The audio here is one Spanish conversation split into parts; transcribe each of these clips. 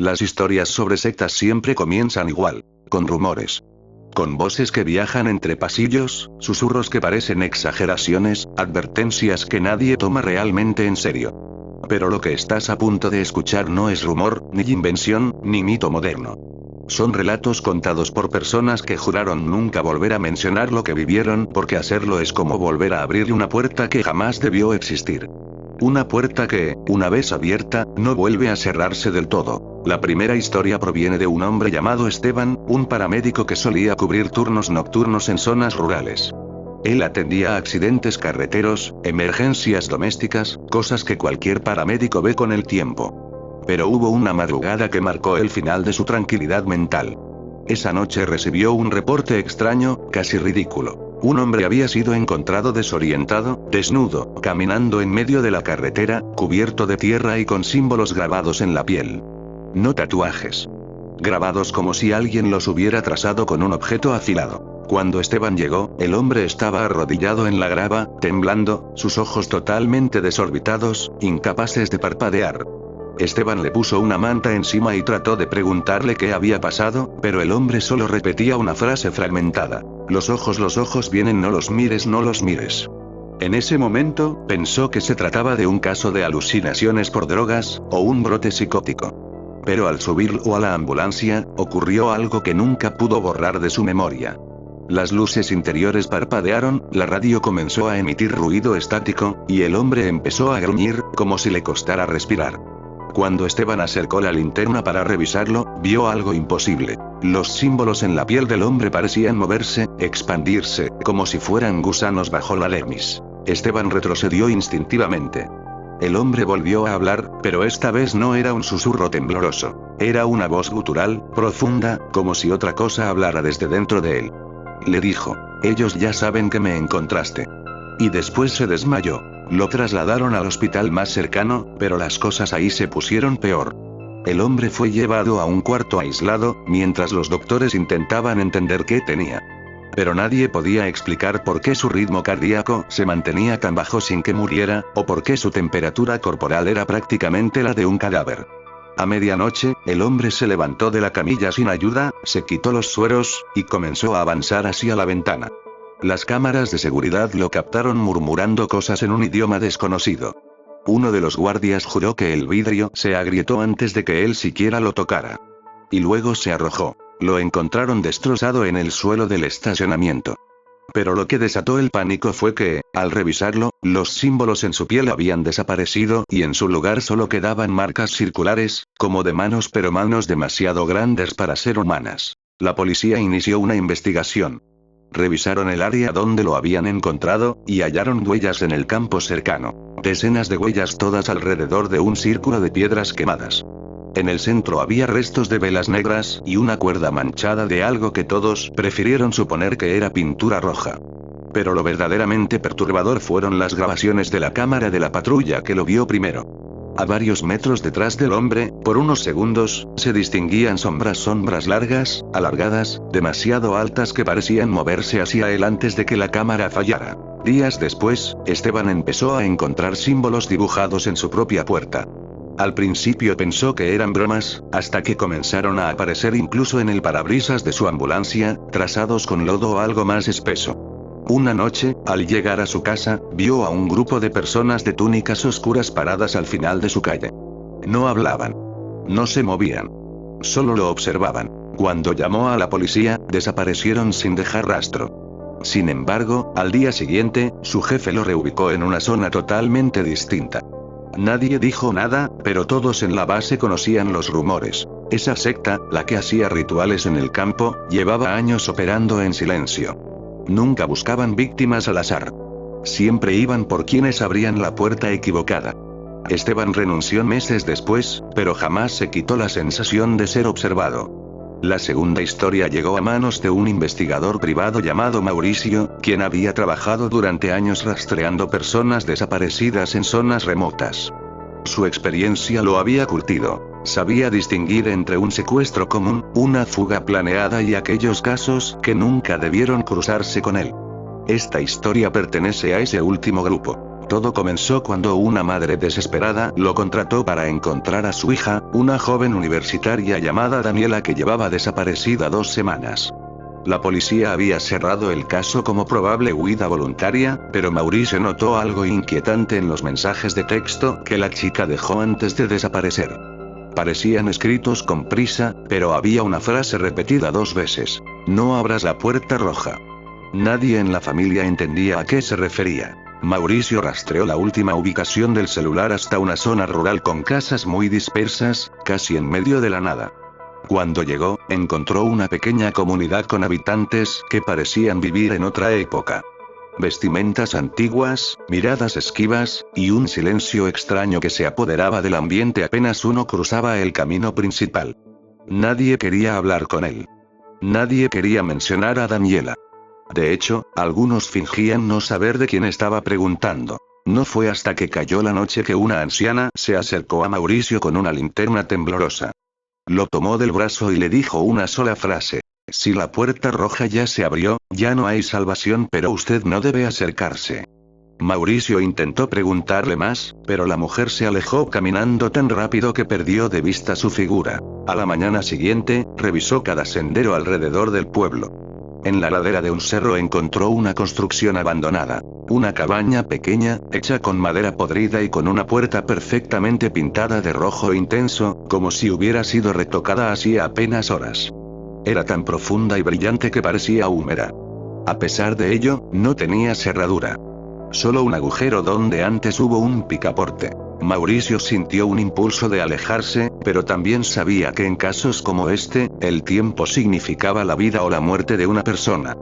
Las historias sobre sectas siempre comienzan igual, con rumores. Con voces que viajan entre pasillos, susurros que parecen exageraciones, advertencias que nadie toma realmente en serio. Pero lo que estás a punto de escuchar no es rumor, ni invención, ni mito moderno. Son relatos contados por personas que juraron nunca volver a mencionar lo que vivieron porque hacerlo es como volver a abrir una puerta que jamás debió existir. Una puerta que, una vez abierta, no vuelve a cerrarse del todo. La primera historia proviene de un hombre llamado Esteban, un paramédico que solía cubrir turnos nocturnos en zonas rurales. Él atendía a accidentes carreteros, emergencias domésticas, cosas que cualquier paramédico ve con el tiempo. Pero hubo una madrugada que marcó el final de su tranquilidad mental. Esa noche recibió un reporte extraño, casi ridículo. Un hombre había sido encontrado desorientado, desnudo, caminando en medio de la carretera, cubierto de tierra y con símbolos grabados en la piel. No tatuajes. Grabados como si alguien los hubiera trazado con un objeto afilado. Cuando Esteban llegó, el hombre estaba arrodillado en la grava, temblando, sus ojos totalmente desorbitados, incapaces de parpadear. Esteban le puso una manta encima y trató de preguntarle qué había pasado, pero el hombre solo repetía una frase fragmentada. Los ojos vienen, no los mires, no los mires. En ese momento, pensó que se trataba de un caso de alucinaciones por drogas, o un brote psicótico. Pero al subirlo a la ambulancia, ocurrió algo que nunca pudo borrar de su memoria. Las luces interiores parpadearon, la radio comenzó a emitir ruido estático, y el hombre empezó a gruñir, como si le costara respirar. Cuando Esteban acercó la linterna para revisarlo, vio algo imposible. Los símbolos en la piel del hombre parecían moverse, expandirse, como si fueran gusanos bajo la dermis. Esteban retrocedió instintivamente. El hombre volvió a hablar, pero esta vez no era un susurro tembloroso. Era una voz gutural, profunda, como si otra cosa hablara desde dentro de él. Le dijo: ellos ya saben que me encontraste. Y después se desmayó. Lo trasladaron al hospital más cercano, pero las cosas ahí se pusieron peor. El hombre fue llevado a un cuarto aislado, mientras los doctores intentaban entender qué tenía. Pero nadie podía explicar por qué su ritmo cardíaco se mantenía tan bajo sin que muriera, o por qué su temperatura corporal era prácticamente la de un cadáver. A medianoche, el hombre se levantó de la camilla sin ayuda, se quitó los sueros, y comenzó a avanzar hacia la ventana. Las cámaras de seguridad lo captaron murmurando cosas en un idioma desconocido. Uno de los guardias juró que el vidrio se agrietó antes de que él siquiera lo tocara. Y luego se arrojó. Lo encontraron destrozado en el suelo del estacionamiento. Pero lo que desató el pánico fue que, al revisarlo, los símbolos en su piel habían desaparecido y en su lugar solo quedaban marcas circulares, como de manos, pero manos demasiado grandes para ser humanas. La policía inició una investigación. Revisaron el área donde lo habían encontrado, y hallaron huellas en el campo cercano. Decenas de huellas, todas alrededor de un círculo de piedras quemadas. En el centro había restos de velas negras, y una cuerda manchada de algo que todos prefirieron suponer que era pintura roja. Pero lo verdaderamente perturbador fueron las grabaciones de la cámara de la patrulla que lo vio primero. A varios metros detrás del hombre, por unos segundos, se distinguían sombras largas, alargadas, demasiado altas que parecían moverse hacia él antes de que la cámara fallara. Días después, Esteban empezó a encontrar símbolos dibujados en su propia puerta. Al principio pensó que eran bromas, hasta que comenzaron a aparecer incluso en el parabrisas de su ambulancia, trazados con lodo o algo más espeso. Una noche, al llegar a su casa, vio a un grupo de personas de túnicas oscuras paradas al final de su calle. No hablaban. No se movían. Solo lo observaban. Cuando llamó a la policía, desaparecieron sin dejar rastro. Sin embargo, al día siguiente, su jefe lo reubicó en una zona totalmente distinta. Nadie dijo nada, pero todos en la base conocían los rumores. Esa secta, la que hacía rituales en el campo, llevaba años operando en silencio. Nunca buscaban víctimas al azar. Siempre iban por quienes abrían la puerta equivocada. Esteban renunció meses después, pero jamás se quitó la sensación de ser observado. La segunda historia llegó a manos de un investigador privado llamado Mauricio, quien había trabajado durante años rastreando personas desaparecidas en zonas remotas. Su experiencia lo había curtido. Sabía distinguir entre un secuestro común, una fuga planeada y aquellos casos que nunca debieron cruzarse con él. Esta historia pertenece a ese último grupo. Todo comenzó cuando una madre desesperada lo contrató para encontrar a su hija, una joven universitaria llamada Daniela que llevaba desaparecida 2 semanas. La policía había cerrado el caso como probable huida voluntaria, pero Mauricio notó algo inquietante en los mensajes de texto que la chica dejó antes de desaparecer. Parecían escritos con prisa, pero había una frase repetida 2 veces. No abras la puerta roja. Nadie en la familia entendía a qué se refería. Mauricio rastreó la última ubicación del celular hasta una zona rural con casas muy dispersas, casi en medio de la nada. Cuando llegó, encontró una pequeña comunidad con habitantes que parecían vivir en otra época. Vestimentas antiguas, miradas esquivas, y un silencio extraño que se apoderaba del ambiente apenas uno cruzaba el camino principal. Nadie quería hablar con él. Nadie quería mencionar a Daniela. De hecho, algunos fingían no saber de quién estaba preguntando. No fue hasta que cayó la noche que una anciana se acercó a Mauricio con una linterna temblorosa. Lo tomó del brazo y le dijo una sola frase. Si la puerta roja ya se abrió, ya no hay salvación, pero usted no debe acercarse. Mauricio intentó preguntarle más, pero la mujer se alejó caminando tan rápido que perdió de vista su figura. A la mañana siguiente, revisó cada sendero alrededor del pueblo. En la ladera de un cerro encontró una construcción abandonada. Una cabaña pequeña, hecha con madera podrida y con una puerta perfectamente pintada de rojo intenso, como si hubiera sido retocada hacía apenas horas. Era tan profunda y brillante que parecía húmeda. A pesar de ello, no tenía cerradura. Solo un agujero donde antes hubo un picaporte. Mauricio sintió un impulso de alejarse, pero también sabía que en casos como este, el tiempo significaba la vida o la muerte de una persona.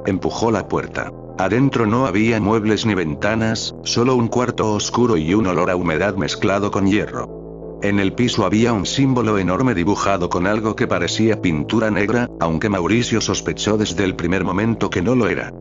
Empujó la puerta. Adentro no había muebles ni ventanas, solo un cuarto oscuro y un olor a humedad mezclado con hierro. En el piso había un símbolo enorme dibujado con algo que parecía pintura negra, aunque Mauricio sospechó desde el primer momento que no lo era.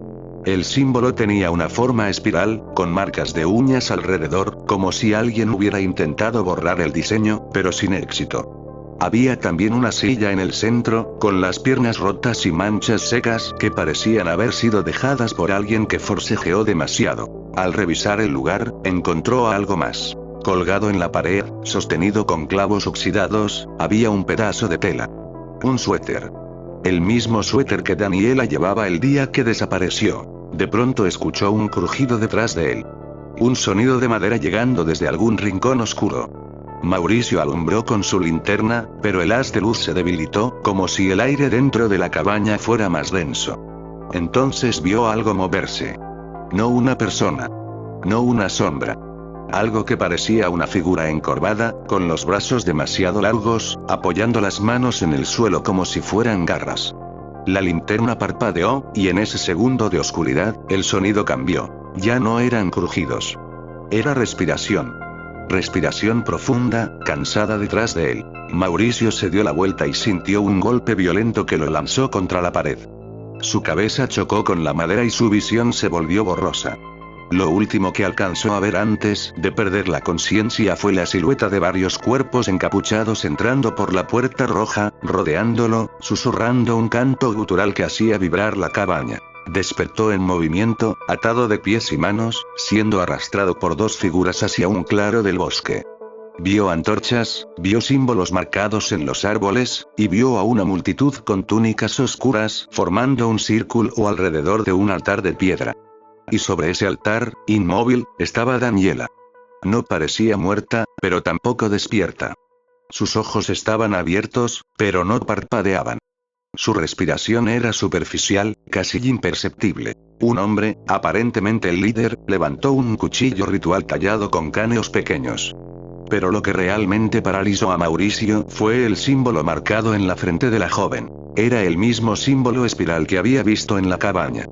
El símbolo tenía una forma espiral, con marcas de uñas alrededor, como si alguien hubiera intentado borrar el diseño, pero sin éxito. Había también una silla en el centro, con las piernas rotas y manchas secas que parecían haber sido dejadas por alguien que forcejeó demasiado. Al revisar el lugar, encontró algo más. Colgado en la pared, sostenido con clavos oxidados, había un pedazo de tela. Un suéter. El mismo suéter que Daniela llevaba el día que desapareció. De pronto escuchó un crujido detrás de él. Un sonido de madera llegando desde algún rincón oscuro. Mauricio alumbró con su linterna, pero el haz de luz se debilitó, como si el aire dentro de la cabaña fuera más denso. Entonces vio algo moverse. No una persona. No una sombra. Algo que parecía una figura encorvada, con los brazos demasiado largos, apoyando las manos en el suelo como si fueran garras. La linterna parpadeó, y en ese segundo de oscuridad, el sonido cambió. Ya no eran crujidos. Era respiración. Respiración profunda, cansada detrás de él. Mauricio se dio la vuelta y sintió un golpe violento que lo lanzó contra la pared. Su cabeza chocó con la madera y su visión se volvió borrosa. Lo último que alcanzó a ver antes de perder la conciencia fue la silueta de varios cuerpos encapuchados entrando por la puerta roja, rodeándolo, susurrando un canto gutural que hacía vibrar la cabaña. Despertó en movimiento, atado de pies y manos, siendo arrastrado por 2 figuras hacia un claro del bosque. Vio antorchas, vio símbolos marcados en los árboles, y vio a una multitud con túnicas oscuras formando un círculo alrededor de un altar de piedra. Y sobre ese altar, inmóvil, estaba Daniela. No parecía muerta, pero tampoco despierta. Sus ojos estaban abiertos, pero no parpadeaban. Su respiración era superficial, casi imperceptible. Un hombre, aparentemente el líder, levantó un cuchillo ritual tallado con caneos pequeños. Pero lo que realmente paralizó a Mauricio fue el símbolo marcado en la frente de la joven. Era el mismo símbolo espiral que había visto en la cabaña.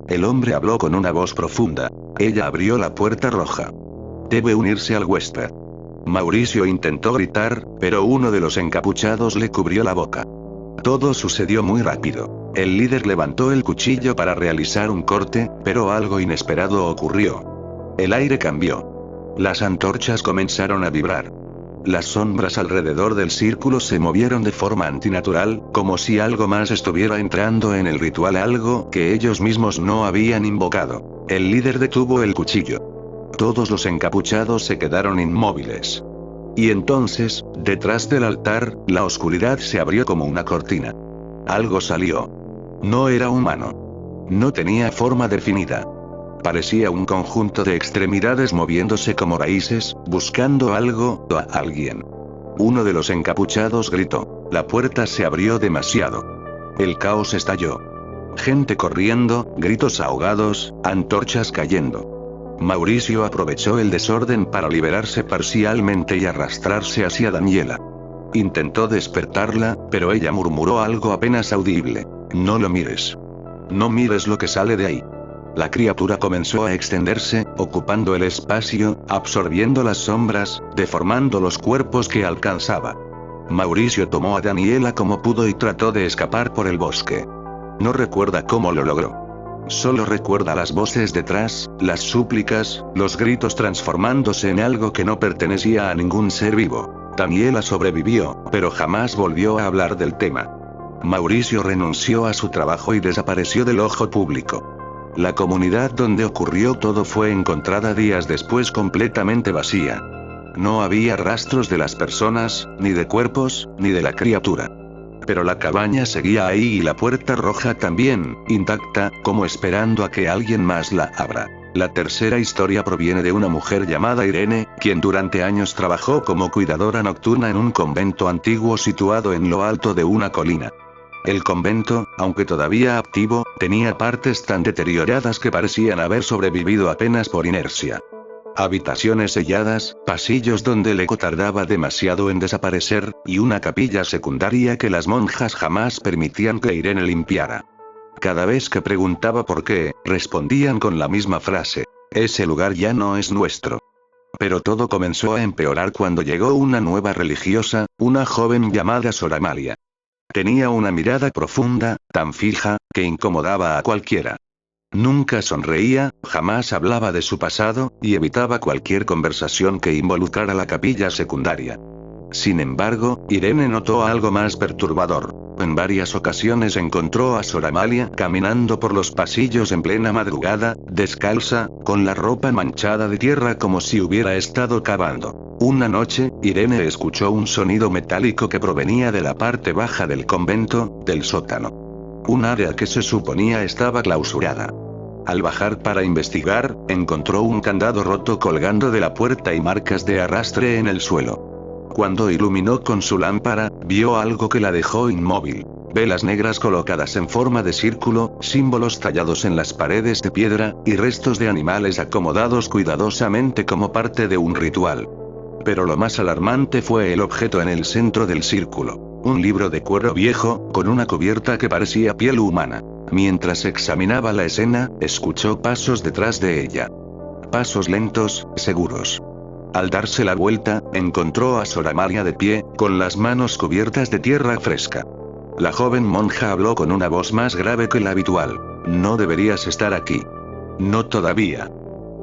El hombre habló con una voz profunda. Ella abrió la puerta roja. Debe unirse al huésped. Mauricio intentó gritar, pero uno de los encapuchados le cubrió la boca. Todo sucedió muy rápido. El líder levantó el cuchillo para realizar un corte, pero algo inesperado ocurrió. El aire cambió. Las antorchas comenzaron a vibrar. Las sombras alrededor del círculo se movieron de forma antinatural, como si algo más estuviera entrando en el ritual, algo que ellos mismos no habían invocado. El líder detuvo el cuchillo. Todos los encapuchados se quedaron inmóviles. Y entonces, detrás del altar, la oscuridad se abrió como una cortina. Algo salió. No era humano. No tenía forma definida. Parecía un conjunto de extremidades moviéndose como raíces, buscando algo o a alguien. Uno de los encapuchados gritó. La puerta se abrió demasiado. El caos estalló. Gente corriendo, gritos ahogados, antorchas cayendo. Mauricio aprovechó el desorden para liberarse parcialmente y arrastrarse hacia Daniela. Intentó despertarla, pero ella murmuró algo apenas audible. No lo mires. No mires lo que sale de ahí. La criatura comenzó a extenderse, ocupando el espacio, absorbiendo las sombras, deformando los cuerpos que alcanzaba. Mauricio tomó a Daniela como pudo y trató de escapar por el bosque. No recuerda cómo lo logró. Solo recuerda las voces detrás, las súplicas, los gritos transformándose en algo que no pertenecía a ningún ser vivo. Daniela sobrevivió, pero jamás volvió a hablar del tema. Mauricio renunció a su trabajo y desapareció del ojo público. La comunidad donde ocurrió todo fue encontrada días después completamente vacía. No había rastros de las personas, ni de cuerpos, ni de la criatura. Pero la cabaña seguía ahí y la puerta roja también, intacta, como esperando a que alguien más la abra. La tercera historia proviene de una mujer llamada Irene, quien durante años trabajó como cuidadora nocturna en un convento antiguo situado en lo alto de una colina. El convento, aunque todavía activo, tenía partes tan deterioradas que parecían haber sobrevivido apenas por inercia. Habitaciones selladas, pasillos donde el eco tardaba demasiado en desaparecer, y una capilla secundaria que las monjas jamás permitían que Irene limpiara. Cada vez que preguntaba por qué, respondían con la misma frase: ese lugar ya no es nuestro. Pero todo comenzó a empeorar cuando llegó una nueva religiosa, una joven llamada Sor Amalia. Tenía una mirada profunda, tan fija, que incomodaba a cualquiera. Nunca sonreía, jamás hablaba de su pasado, y evitaba cualquier conversación que involucrara la capilla secundaria. Sin embargo, Irene notó algo más perturbador. En varias ocasiones encontró a Sor Amalia caminando por los pasillos en plena madrugada, descalza, con la ropa manchada de tierra como si hubiera estado cavando. Una noche, Irene escuchó un sonido metálico que provenía de la parte baja del convento, del sótano. Un área que se suponía estaba clausurada. Al bajar para investigar, encontró un candado roto colgando de la puerta y marcas de arrastre en el suelo. Cuando iluminó con su lámpara, vio algo que la dejó inmóvil. Velas negras colocadas en forma de círculo, símbolos tallados en las paredes de piedra, y restos de animales acomodados cuidadosamente como parte de un ritual. Pero lo más alarmante fue el objeto en el centro del círculo. Un libro de cuero viejo, con una cubierta que parecía piel humana. Mientras examinaba la escena, escuchó pasos detrás de ella. Pasos lentos, seguros. Al darse la vuelta, encontró a Sor Amalia de pie, con las manos cubiertas de tierra fresca. La joven monja habló con una voz más grave que la habitual. No deberías estar aquí. No todavía.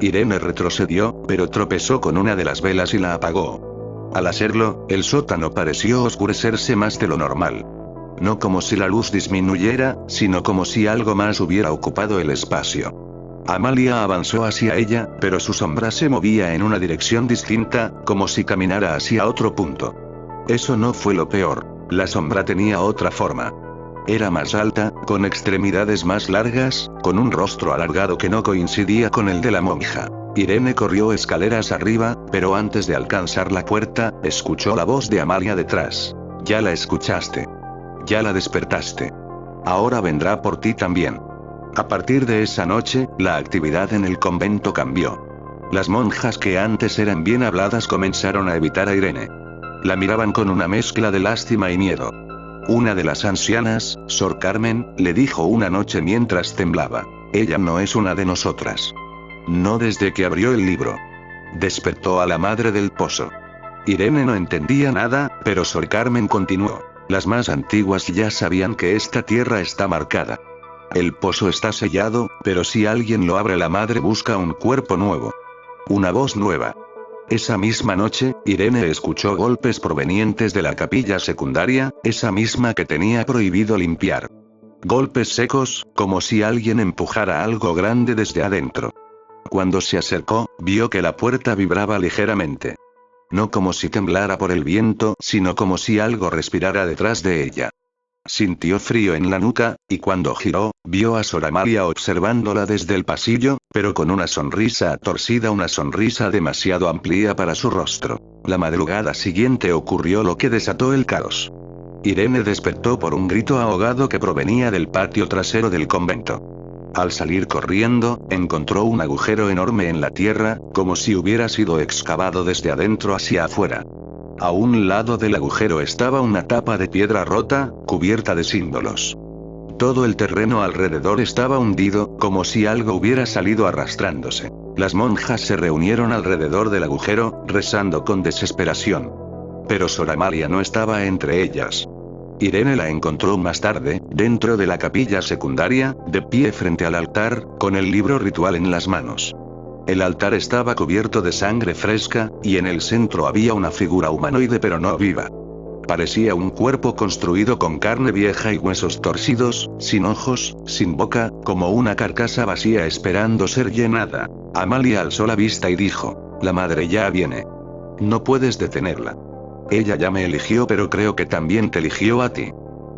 Irene retrocedió, pero tropezó con una de las velas y la apagó. Al hacerlo, el sótano pareció oscurecerse más de lo normal. No como si la luz disminuyera, sino como si algo más hubiera ocupado el espacio. Amalia avanzó hacia ella, pero su sombra se movía en una dirección distinta, como si caminara hacia otro punto. Eso no fue lo peor. La sombra tenía otra forma. Era más alta, con extremidades más largas, con un rostro alargado que no coincidía con el de la monja. Irene corrió escaleras arriba, pero antes de alcanzar la puerta, escuchó la voz de Amalia detrás. Ya la escuchaste. Ya la despertaste. Ahora vendrá por ti también. A partir de esa noche, la actividad en el convento cambió. Las monjas que antes eran bien habladas comenzaron a evitar a Irene. La miraban con una mezcla de lástima y miedo. Una de las ancianas, Sor Carmen, le dijo una noche mientras temblaba: ella no es una de nosotras. No desde que abrió el libro. Despertó a la madre del pozo. Irene no entendía nada, pero Sor Carmen continuó: las más antiguas ya sabían que esta tierra está marcada. El pozo está sellado, pero si alguien lo abre, la madre busca un cuerpo nuevo. Una voz nueva. Esa misma noche, Irene escuchó golpes provenientes de la capilla secundaria, esa misma que tenía prohibido limpiar. Golpes secos, como si alguien empujara algo grande desde adentro. Cuando se acercó, vio que la puerta vibraba ligeramente. No como si temblara por el viento, sino como si algo respirara detrás de ella. Sintió frío en la nuca, y cuando giró, vio a Sor Amalia observándola desde el pasillo, pero con una sonrisa torcida, una sonrisa demasiado amplia para su rostro. La madrugada siguiente ocurrió lo que desató el caos. Irene despertó por un grito ahogado que provenía del patio trasero del convento. Al salir corriendo, encontró un agujero enorme en la tierra, como si hubiera sido excavado desde adentro hacia afuera. A un lado del agujero estaba una tapa de piedra rota, cubierta de símbolos. Todo el terreno alrededor estaba hundido, como si algo hubiera salido arrastrándose. Las monjas se reunieron alrededor del agujero, rezando con desesperación. Pero Sor Amalia no estaba entre ellas. Irene la encontró más tarde, dentro de la capilla secundaria, de pie frente al altar, con el libro ritual en las manos. El altar estaba cubierto de sangre fresca, y en el centro había una figura humanoide pero no viva. Parecía un cuerpo construido con carne vieja y huesos torcidos, sin ojos, sin boca, como una carcasa vacía esperando ser llenada. Amalia alzó la vista y dijo: «La madre ya viene. No puedes detenerla. Ella ya me eligió, pero creo que también te eligió a ti».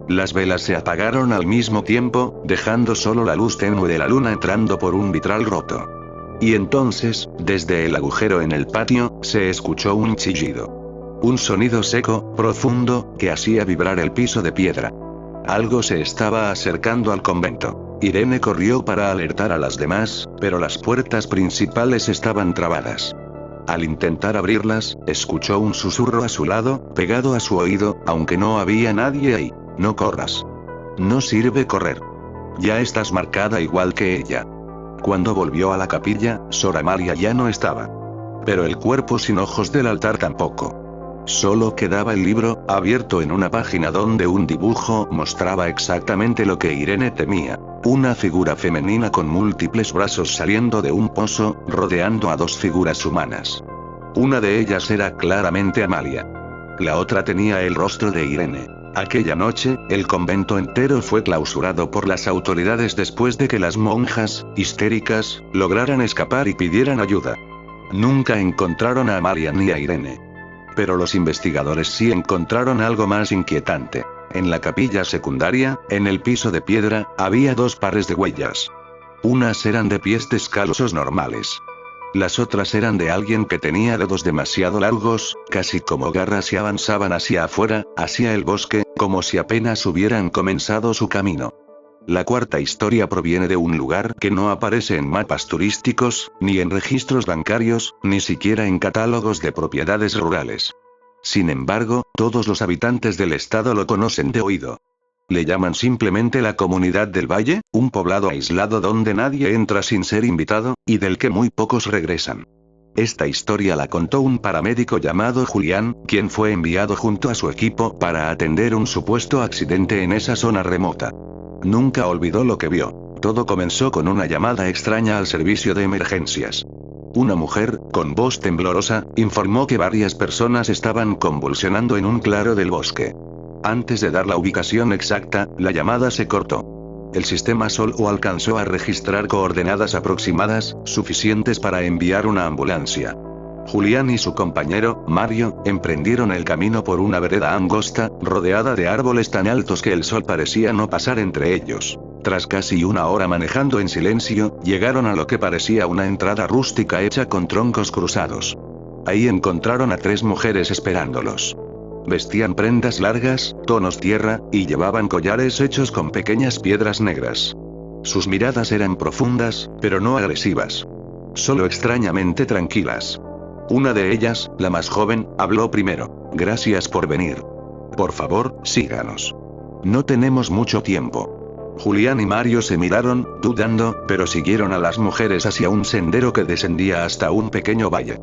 Las velas se apagaron al mismo tiempo, dejando solo la luz tenue de la luna entrando por un vitral roto. Y entonces, desde el agujero en el patio, se escuchó un chillido. Un sonido seco, profundo, que hacía vibrar el piso de piedra. Algo se estaba acercando al convento. Irene corrió para alertar a las demás, pero las puertas principales estaban trabadas. Al intentar abrirlas, escuchó un susurro a su lado, pegado a su oído, aunque no había nadie ahí: «No corras. No sirve correr. Ya estás marcada igual que ella». Cuando volvió a la capilla, Sor Amalia ya no estaba. Pero el cuerpo sin ojos del altar tampoco. Solo quedaba el libro, abierto en una página donde un dibujo mostraba exactamente lo que Irene temía. Una figura femenina con múltiples brazos saliendo de un pozo, rodeando a dos figuras humanas. Una de ellas era claramente Amalia. La otra tenía el rostro de Irene. Aquella noche, el convento entero fue clausurado por las autoridades después de que las monjas, histéricas, lograran escapar y pidieran ayuda. Nunca encontraron a Amalia ni a Irene. Pero los investigadores sí encontraron algo más inquietante. En la capilla secundaria, en el piso de piedra, había dos pares de huellas. Unas eran de pies descalzos normales. Las otras eran de alguien que tenía dedos demasiado largos, casi como garras, y avanzaban hacia afuera, hacia el bosque, como si apenas hubieran comenzado su camino. La cuarta historia proviene de un lugar que no aparece en mapas turísticos, ni en registros bancarios, ni siquiera en catálogos de propiedades rurales. Sin embargo, todos los habitantes del estado lo conocen de oído. Le llaman simplemente la Comunidad del Valle, un poblado aislado donde nadie entra sin ser invitado, y del que muy pocos regresan. Esta historia la contó un paramédico llamado Julián, quien fue enviado junto a su equipo para atender un supuesto accidente en esa zona remota. Nunca olvidó lo que vio. Todo comenzó con una llamada extraña al servicio de emergencias. Una mujer, con voz temblorosa, informó que varias personas estaban convulsionando en un claro del bosque. Antes de dar la ubicación exacta, la llamada se cortó. El sistema solo alcanzó a registrar coordenadas aproximadas, suficientes para enviar una ambulancia. Julián y su compañero, Mario, emprendieron el camino por una vereda angosta, rodeada de árboles tan altos que el sol parecía no pasar entre ellos. Tras casi una hora manejando en silencio, llegaron a lo que parecía una entrada rústica hecha con troncos cruzados. Ahí encontraron a tres mujeres esperándolos. Vestían prendas largas, tonos tierra, y llevaban collares hechos con pequeñas piedras negras. Sus miradas eran profundas, pero no agresivas. Solo extrañamente tranquilas. Una de ellas, la más joven, habló primero. «Gracias por venir. Por favor, síganos. No tenemos mucho tiempo». Julián y Mario se miraron, dudando, pero siguieron a las mujeres hacia un sendero que descendía hasta un pequeño valle.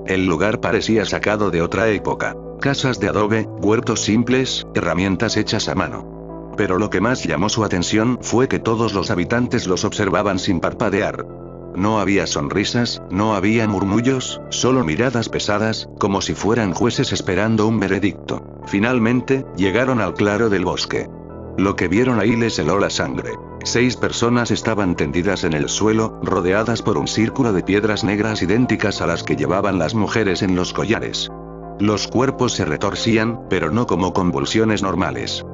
El lugar parecía sacado de otra época. Casas de adobe, huertos simples, herramientas hechas a mano. Pero lo que más llamó su atención fue que todos los habitantes los observaban sin parpadear. No había sonrisas, no había murmullos, solo miradas pesadas, como si fueran jueces esperando un veredicto. Finalmente, llegaron al claro del bosque. Lo que vieron ahí les heló la sangre. 6 personas estaban tendidas en el suelo, rodeadas por un círculo de piedras negras idénticas a las que llevaban las mujeres en los collares. Los cuerpos se retorcían, pero no como convulsiones normales.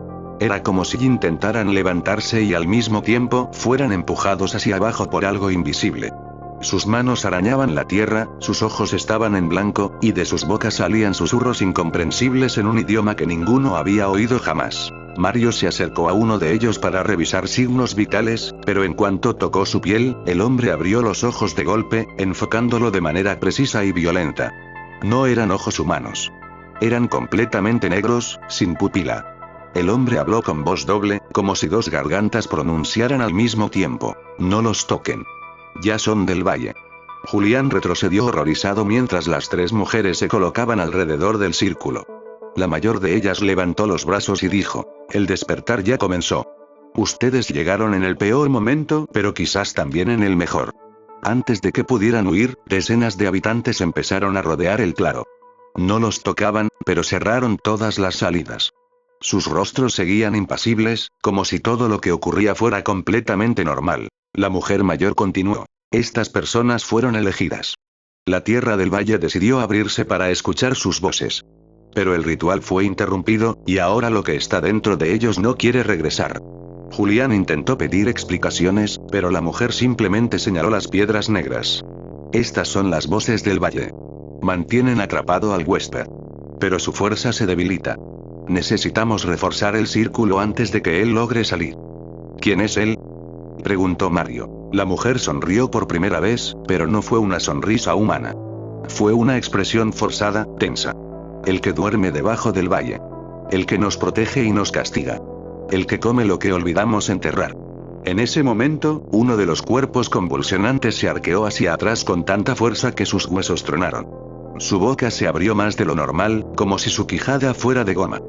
Era como si intentaran levantarse y al mismo tiempo fueran empujados hacia abajo por algo invisible. Sus manos arañaban la tierra, sus ojos estaban en blanco, y de sus bocas salían susurros incomprensibles en un idioma que ninguno había oído jamás. Mario se acercó a uno de ellos para revisar signos vitales, pero en cuanto tocó su piel, el hombre abrió los ojos de golpe, enfocándolo de manera precisa y violenta. No eran ojos humanos. Eran completamente negros, sin pupila. El hombre habló con voz doble, como si 2 gargantas pronunciaran al mismo tiempo. No los toquen. Ya son del valle. Julián retrocedió horrorizado mientras las 3 mujeres se colocaban alrededor del círculo. La mayor de ellas levantó los brazos y dijo: el despertar ya comenzó. Ustedes llegaron en el peor momento, pero quizás también en el mejor. Antes de que pudieran huir, decenas de habitantes empezaron a rodear el claro. No los tocaban, pero cerraron todas las salidas. Sus rostros seguían impasibles, como si todo lo que ocurría fuera completamente normal. La mujer mayor continuó: estas personas fueron elegidas. La tierra del valle decidió abrirse para escuchar sus voces. Pero el ritual fue interrumpido, y ahora lo que está dentro de ellos no quiere regresar. Julián intentó pedir explicaciones, pero la mujer simplemente señaló las piedras negras. Estas son las voces del valle. Mantienen atrapado al huésped. Pero su fuerza se debilita. Necesitamos reforzar el círculo antes de que él logre salir. ¿Quién es él?, preguntó Mario. La mujer sonrió por primera vez, pero no fue una sonrisa humana. Fue una expresión forzada, tensa. El que duerme debajo del valle. El que nos protege y nos castiga. El que come lo que olvidamos enterrar. En ese momento, uno de los cuerpos convulsionantes se arqueó hacia atrás con tanta fuerza que sus huesos tronaron. Su boca se abrió más de lo normal, como si su quijada fuera de goma.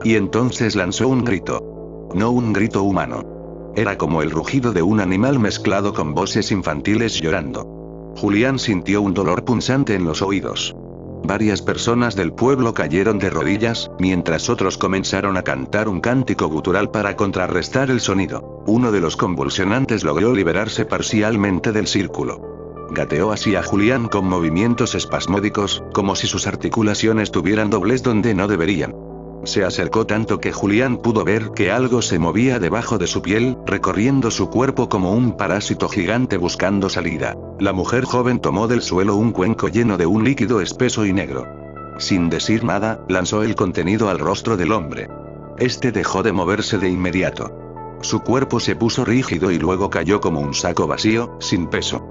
Y entonces lanzó un grito. No un grito humano. Era como el rugido de un animal mezclado con voces infantiles llorando. Julián sintió un dolor punzante en los oídos. Varias personas del pueblo cayeron de rodillas, mientras otros comenzaron a cantar un cántico gutural para contrarrestar el sonido. Uno de los convulsionantes logró liberarse parcialmente del círculo. Gateó hacia Julián con movimientos espasmódicos, como si sus articulaciones tuvieran doblez donde no deberían. Se acercó tanto que Julián pudo ver que algo se movía debajo de su piel, recorriendo su cuerpo como un parásito gigante buscando salida. La mujer joven tomó del suelo un cuenco lleno de un líquido espeso y negro. Sin decir nada, lanzó el contenido al rostro del hombre. Este dejó de moverse de inmediato. Su cuerpo se puso rígido y luego cayó como un saco vacío, sin peso.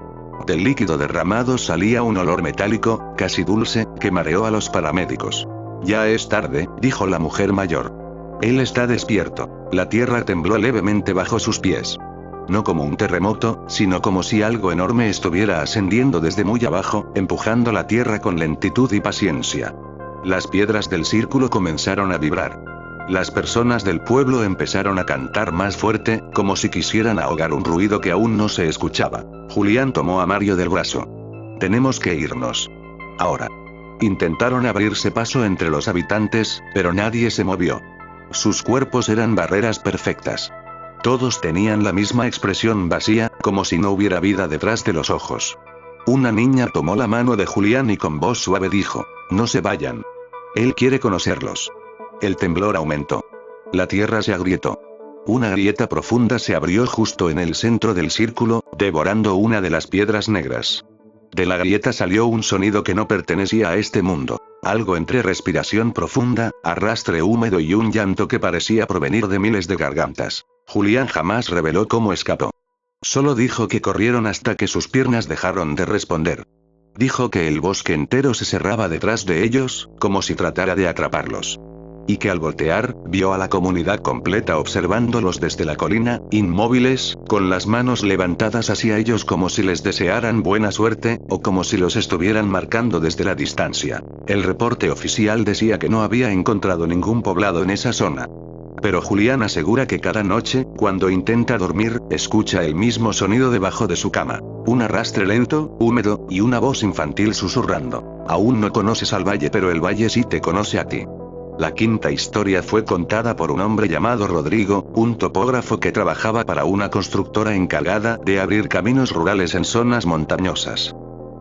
Del líquido derramado salía un olor metálico, casi dulce, que mareó a los paramédicos. Ya es tarde, dijo la mujer mayor. Él está despierto. La tierra tembló levemente bajo sus pies. No como un terremoto, sino como si algo enorme estuviera ascendiendo desde muy abajo, empujando la tierra con lentitud y paciencia. Las piedras del círculo comenzaron a vibrar. Las personas del pueblo empezaron a cantar más fuerte, como si quisieran ahogar un ruido que aún no se escuchaba. Julián tomó a Mario del brazo. Tenemos que irnos. Ahora. Intentaron abrirse paso entre los habitantes, pero nadie se movió. Sus cuerpos eran barreras perfectas. Todos tenían la misma expresión vacía, como si no hubiera vida detrás de los ojos. Una niña tomó la mano de Julián y con voz suave dijo: no se vayan. Él quiere conocerlos. El temblor aumentó. La tierra se agrietó. Una grieta profunda se abrió justo en el centro del círculo, devorando una de las piedras negras. De la grieta salió un sonido que no pertenecía a este mundo. Algo entre respiración profunda, arrastre húmedo y un llanto que parecía provenir de miles de gargantas. Julián jamás reveló cómo escapó. Solo dijo que corrieron hasta que sus piernas dejaron de responder. Dijo que el bosque entero se cerraba detrás de ellos, como si tratara de atraparlos. Y que al voltear, vio a la comunidad completa observándolos desde la colina, inmóviles, con las manos levantadas hacia ellos como si les desearan buena suerte, o como si los estuvieran marcando desde la distancia. El reporte oficial decía que no había encontrado ningún poblado en esa zona. Pero Julián asegura que cada noche, cuando intenta dormir, escucha el mismo sonido debajo de su cama. Un arrastre lento, húmedo, y una voz infantil susurrando. Aún no conoces al valle, pero el valle sí te conoce a ti. La quinta historia fue contada por un hombre llamado Rodrigo, un topógrafo que trabajaba para una constructora encargada de abrir caminos rurales en zonas montañosas.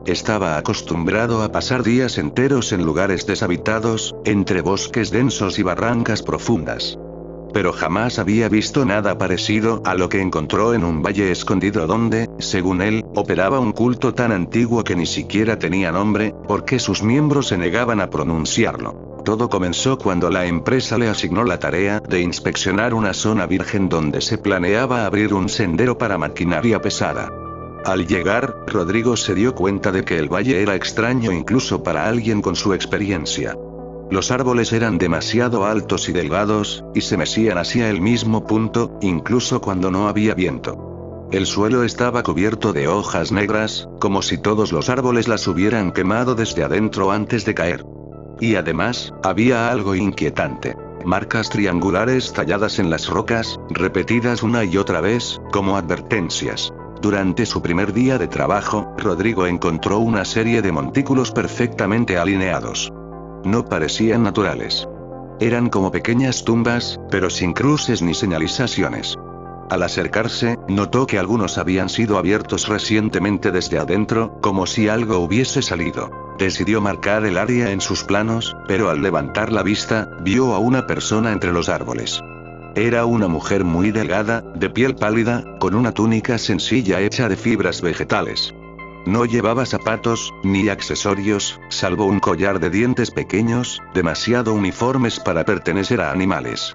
Estaba acostumbrado a pasar días enteros en lugares deshabitados, entre bosques densos y barrancas profundas. Pero jamás había visto nada parecido a lo que encontró en un valle escondido donde, según él, operaba un culto tan antiguo que ni siquiera tenía nombre, porque sus miembros se negaban a pronunciarlo. Todo comenzó cuando la empresa le asignó la tarea de inspeccionar una zona virgen donde se planeaba abrir un sendero para maquinaria pesada. Al llegar, Rodrigo se dio cuenta de que el valle era extraño incluso para alguien con su experiencia. Los árboles eran demasiado altos y delgados, y se mecían hacia el mismo punto, incluso cuando no había viento. El suelo estaba cubierto de hojas negras, como si todos los árboles las hubieran quemado desde adentro antes de caer. Y además, había algo inquietante. Marcas triangulares talladas en las rocas, repetidas una y otra vez, como advertencias. Durante su primer día de trabajo, Rodrigo encontró una serie de montículos perfectamente alineados. No parecían naturales. Eran como pequeñas tumbas, pero sin cruces ni señalizaciones. Al acercarse, notó que algunos habían sido abiertos recientemente desde adentro, como si algo hubiese salido. Decidió marcar el área en sus planos, pero al levantar la vista, vio a una persona entre los árboles. Era una mujer muy delgada, de piel pálida, con una túnica sencilla hecha de fibras vegetales. No llevaba zapatos, ni accesorios, salvo un collar de dientes pequeños, demasiado uniformes para pertenecer a animales.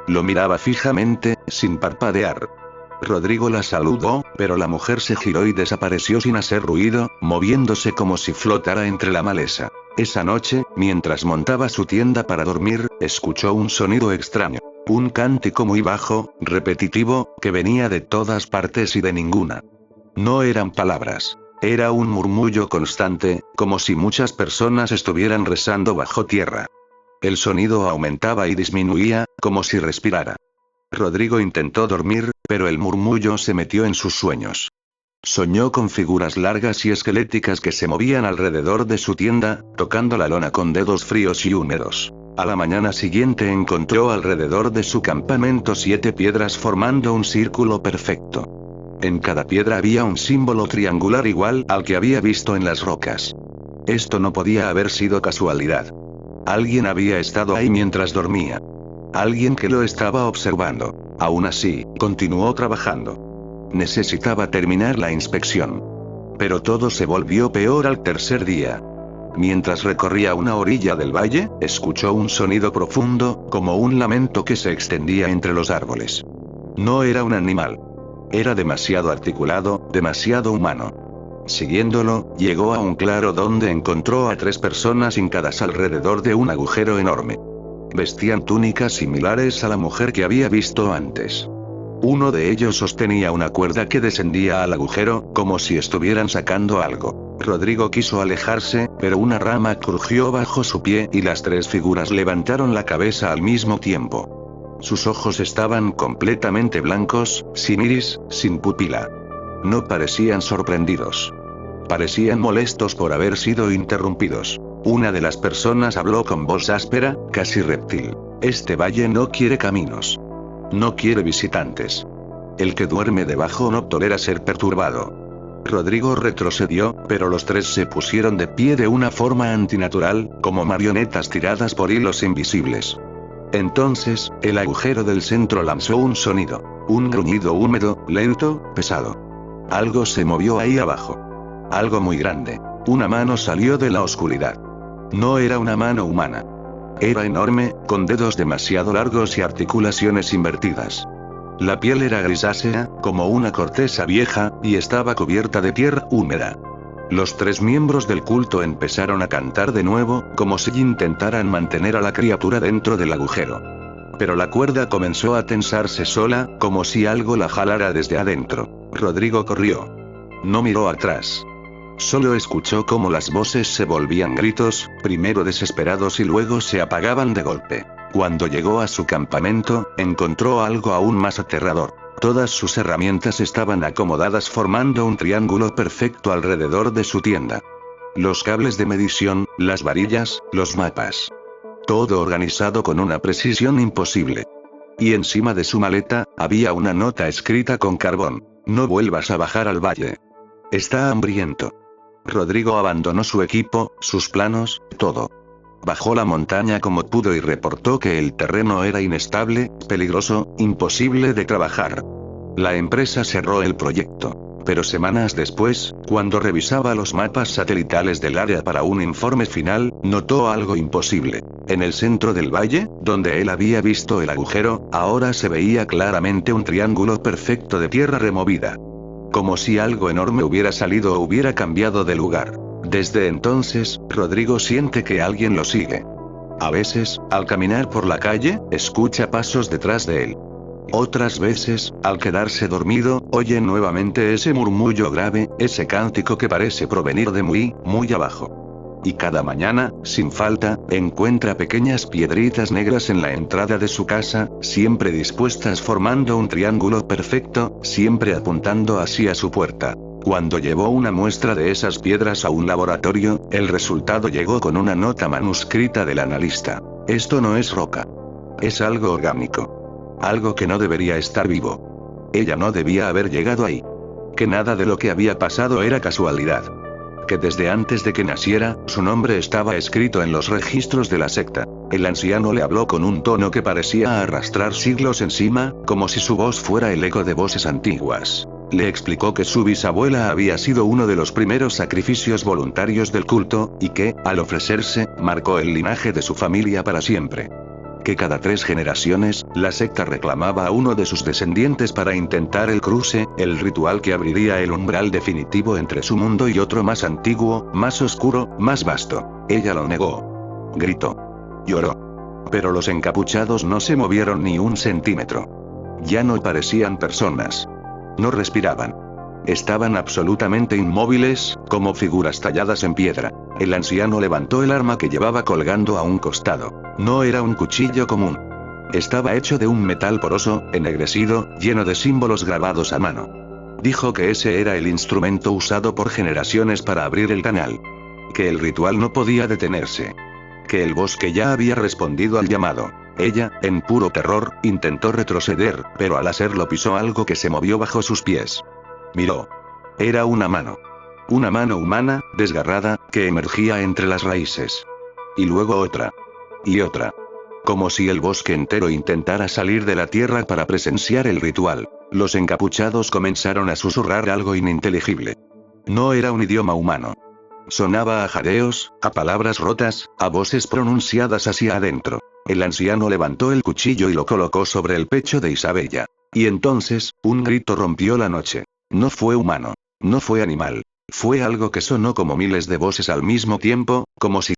Lo miraba fijamente, sin parpadear. Rodrigo la saludó, pero la mujer se giró y desapareció sin hacer ruido, moviéndose como si flotara entre la maleza. Esa noche, mientras montaba su tienda para dormir, escuchó un sonido extraño. Un cántico muy bajo, repetitivo, que venía de todas partes y de ninguna. No eran palabras. Era un murmullo constante, como si muchas personas estuvieran rezando bajo tierra. El sonido aumentaba y disminuía, como si respirara. Rodrigo intentó dormir, pero el murmullo se metió en sus sueños. Soñó con figuras largas y esqueléticas que se movían alrededor de su tienda, tocando la lona con dedos fríos y húmedos. A la mañana siguiente encontró alrededor de su campamento 7 piedras formando un círculo perfecto. En cada piedra había un símbolo triangular igual al que había visto en las rocas. Esto no podía haber sido casualidad. Alguien había estado ahí mientras dormía. Alguien que lo estaba observando. Aún así, continuó trabajando. Necesitaba terminar la inspección. Pero todo se volvió peor al tercer día. Mientras recorría una orilla del valle, escuchó un sonido profundo, como un lamento que se extendía entre los árboles. No era un animal. Era demasiado articulado, demasiado humano. Siguiéndolo, llegó a un claro donde encontró a 3 personas hincadas alrededor de un agujero enorme. Vestían túnicas similares a la mujer que había visto antes. Uno de ellos sostenía una cuerda que descendía al agujero, como si estuvieran sacando algo. Rodrigo quiso alejarse, pero una rama crujió bajo su pie y las 3 figuras levantaron la cabeza al mismo tiempo. Sus ojos estaban completamente blancos, sin iris, sin pupila. No parecían sorprendidos. Parecían molestos por haber sido interrumpidos. Una de las personas habló con voz áspera, casi reptil. Este valle no quiere caminos. No quiere visitantes. El que duerme debajo no tolera ser perturbado. Rodrigo retrocedió, pero los 3 se pusieron de pie de una forma antinatural, como marionetas tiradas por hilos invisibles. Entonces, el agujero del centro lanzó un sonido. Un gruñido húmedo, lento, pesado. Algo se movió ahí abajo. Algo muy grande. Una mano salió de la oscuridad. No era una mano humana. Era enorme, con dedos demasiado largos y articulaciones invertidas. La piel era grisácea, como una corteza vieja, y estaba cubierta de tierra húmeda. Los 3 miembros del culto empezaron a cantar de nuevo, como si intentaran mantener a la criatura dentro del agujero. Pero la cuerda comenzó a tensarse sola, como si algo la jalara desde adentro. Rodrigo corrió. No miró atrás. Solo escuchó cómo las voces se volvían gritos, primero desesperados y luego se apagaban de golpe. Cuando llegó a su campamento, encontró algo aún más aterrador. Todas sus herramientas estaban acomodadas formando un triángulo perfecto alrededor de su tienda. Los cables de medición, las varillas, los mapas. Todo organizado con una precisión imposible. Y encima de su maleta, había una nota escrita con carbón. No vuelvas a bajar al valle. Está hambriento. Rodrigo abandonó su equipo, sus planos, todo. Bajó la montaña como pudo y reportó que el terreno era inestable, peligroso, imposible de trabajar. La empresa cerró el proyecto. Pero semanas después, cuando revisaba los mapas satelitales del área para un informe final, notó algo imposible. En el centro del valle, donde él había visto el agujero, ahora se veía claramente un triángulo perfecto de tierra removida. Como si algo enorme hubiera salido o hubiera cambiado de lugar. Desde entonces, Rodrigo siente que alguien lo sigue. A veces, al caminar por la calle, escucha pasos detrás de él. Otras veces, al quedarse dormido, oye nuevamente ese murmullo grave, ese cántico que parece provenir de muy, muy abajo. Y cada mañana, sin falta, encuentra pequeñas piedritas negras en la entrada de su casa, siempre dispuestas formando un triángulo perfecto, siempre apuntando hacia su puerta. Cuando llevó una muestra de esas piedras a un laboratorio, el resultado llegó con una nota manuscrita del analista. Esto no es roca. Es algo orgánico. Algo que no debería estar vivo. Ella no debía haber llegado ahí. Que nada de lo que había pasado era casualidad. Que desde antes de que naciera, su nombre estaba escrito en los registros de la secta. El anciano le habló con un tono que parecía arrastrar siglos encima, como si su voz fuera el eco de voces antiguas. Le explicó que su bisabuela había sido uno de los primeros sacrificios voluntarios del culto, y que, al ofrecerse, marcó el linaje de su familia para siempre. Que cada 3 generaciones, la secta reclamaba a uno de sus descendientes para intentar el cruce, el ritual que abriría el umbral definitivo entre su mundo y otro más antiguo, más oscuro, más vasto. Ella lo negó. Gritó. Lloró. Pero los encapuchados no se movieron ni un centímetro. Ya no parecían personas. No respiraban. Estaban absolutamente inmóviles, como figuras talladas en piedra. El anciano levantó el arma que llevaba colgando a un costado. No era un cuchillo común. Estaba hecho de un metal poroso, ennegrecido, lleno de símbolos grabados a mano. Dijo que ese era el instrumento usado por generaciones para abrir el canal. Que el ritual no podía detenerse. Que el bosque ya había respondido al llamado. Ella, en puro terror, intentó retroceder, pero al hacerlo pisó algo que se movió bajo sus pies. Miró. Era una mano. Una mano humana, desgarrada, que emergía entre las raíces. Y luego otra. Y otra. Como si el bosque entero intentara salir de la tierra para presenciar el ritual. Los encapuchados comenzaron a susurrar algo ininteligible. No era un idioma humano. Sonaba a jadeos, a palabras rotas, a voces pronunciadas hacia adentro. El anciano levantó el cuchillo y lo colocó sobre el pecho de Isabella. Y entonces, un grito rompió la noche. No fue humano. No fue animal. Fue algo que sonó como miles de voces al mismo tiempo, como si